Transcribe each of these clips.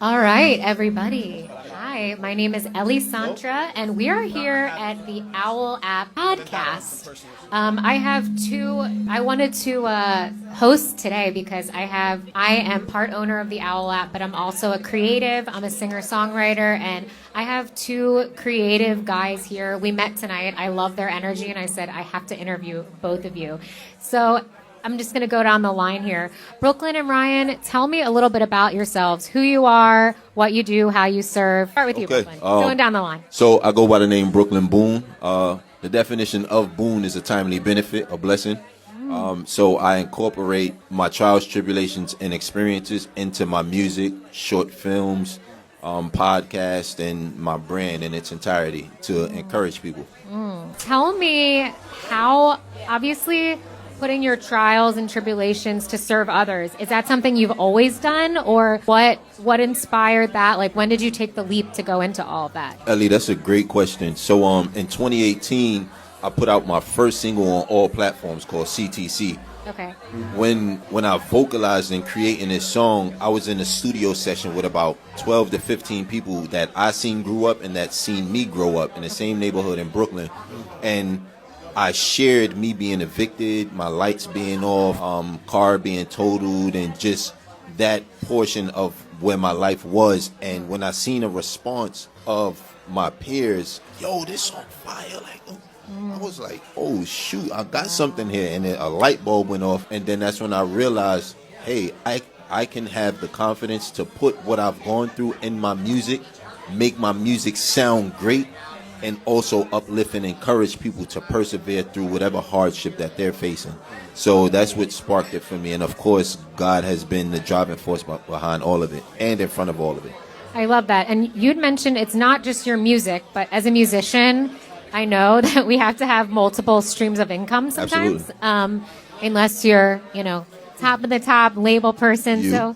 All right, everybody. Hi, my name is Ellie Santra, and we are here at the Owwll app podcast. I wanted to host today because I am part owner of the Owwll app, but I'm also a creative. I'm a singer-songwriter, and I have two creative guys here. We met tonight. I love their energy, and I said I have to interview both of you. So I'm just going to go down the line here. Brooklyn and Ryan, tell me a little bit about yourselves, who you are, what you do, how you serve. Start with you, Brooklyn. Going down the line. So I go by the name Brooklyn Boon. The definition of boon is a timely benefit, a blessing. So I incorporate my trials, tribulations, and experiences into my music, short films, podcast, and my brand in its entirety to encourage people. Tell me how, obviously, putting your trials and tribulations to serve others, is that something you've always done, or what inspired that? Like, when did you take the leap to go into all of that? Ellie, that's a great question. So in 2018, I put out my first single on all platforms called CTC. Okay. When I vocalized and creating this song, I was in a studio session with about 12 to 15 people that I seen grew up and that seen me grow up in the same neighborhood in Brooklyn. And I shared me being evicted, my lights being off, car being totaled, and just that portion of where my life was. And when I seen a response of my peers, yo, this on fire, like, I was like, oh shoot, I got something here, and then a light bulb went off. And then that's when I realized, hey, I can have the confidence to put what I've gone through in my music, make my music sound great, and also uplift and encourage people to persevere through whatever hardship that they're facing. So that's what sparked it for me. And of course, God has been the driving force behind all of it and in front of all of it. I love that. And you'd mentioned it's not just your music, but as a musician, I know that we have to have multiple streams of income sometimes. Unless you're, top of the top label person.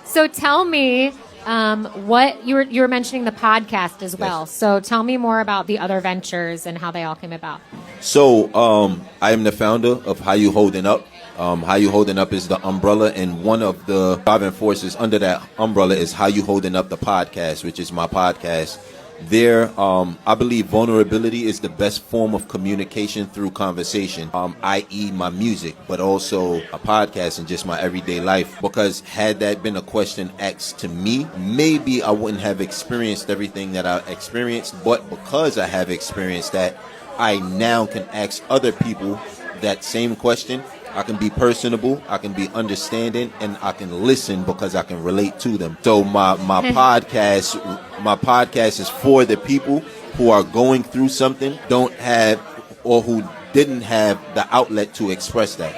So tell me, what you were mentioning the podcast as well. Yes. So tell me more about the other ventures and how they all came about. So I am the founder of How You Holding Up. How You Holding Up is the umbrella, and one of the driving forces under that umbrella is How You Holding Up the podcast, which is my podcast. There, I believe vulnerability is the best form of communication through conversation, i.e. my music, but also a podcast and just my everyday life. Because had that been a question asked to me, maybe I wouldn't have experienced everything that I experienced. But because I have experienced that, I now can ask other people that same question. I can be personable, I can be understanding, and I can listen because I can relate to them. So my podcast is for the people who are going through something, don't have, or who didn't have the outlet to express that.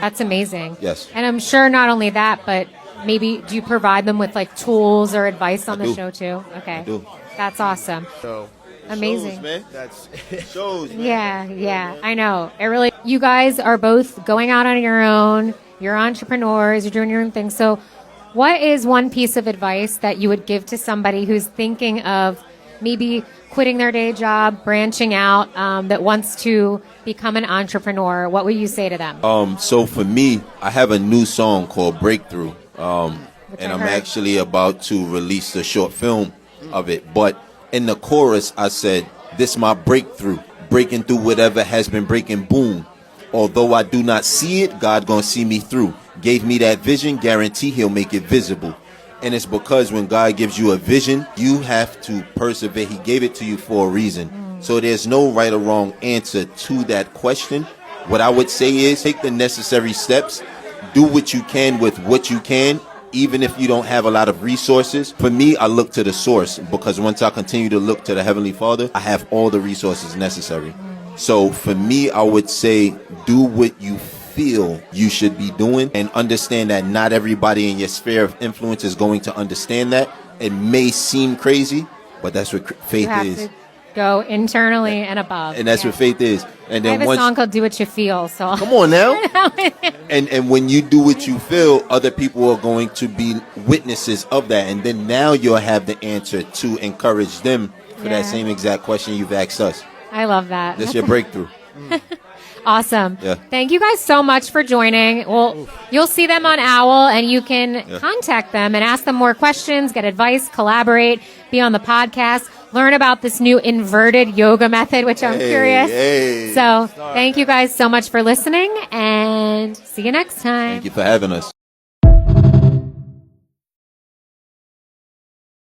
That's amazing. Yes. And I'm sure not only that, but maybe do you provide them with like tools or advice on the show too? Okay. I do. That's awesome. So amazing. Shows, man. that's Shows, man. Yeah, I know. You guys are both going out on your own. You're entrepreneurs. You're doing your own thing. So what is one piece of advice that you would give to somebody who's thinking of maybe quitting their day job, branching out, that wants to become an entrepreneur? What would you say to them? So for me, I have a new song called Breakthrough. And I'm actually about to release a short film of it. But in the chorus, I said, this my breakthrough, breaking through whatever has been breaking. Boom. Although I do not see it, God gonna see me through. Gave me that vision, guarantee he'll make it visible. And it's because when God gives you a vision, you have to persevere. He gave it to you for a reason. So there's no right or wrong answer to that question. What I would say is take the necessary steps, do what you can with what you can, even if you don't have a lot of resources. For me, I look to the source, because once I continue to look to the Heavenly Father, I have all the resources necessary. So for me, I would say do what you feel you should be doing, and understand that not everybody in your sphere of influence is going to understand that. It may seem crazy, but that's what faith is. Go internally and above. And that's what faith is. And then I have a song called Do What You Feel. So come on now. and when you do what you feel, other people are going to be witnesses of that. And then now you'll have the answer to encourage them for that same exact question you've asked us. I love that. That's your breakthrough. Awesome. Yeah. Thank you guys so much for joining. Well, you'll see them on Owwll, and you can contact them and ask them more questions, get advice, collaborate, be on the podcast, learn about this new inverted yoga method, which I'm curious. Hey. So thank you guys so much for listening, and see you next time. Thank you for having us.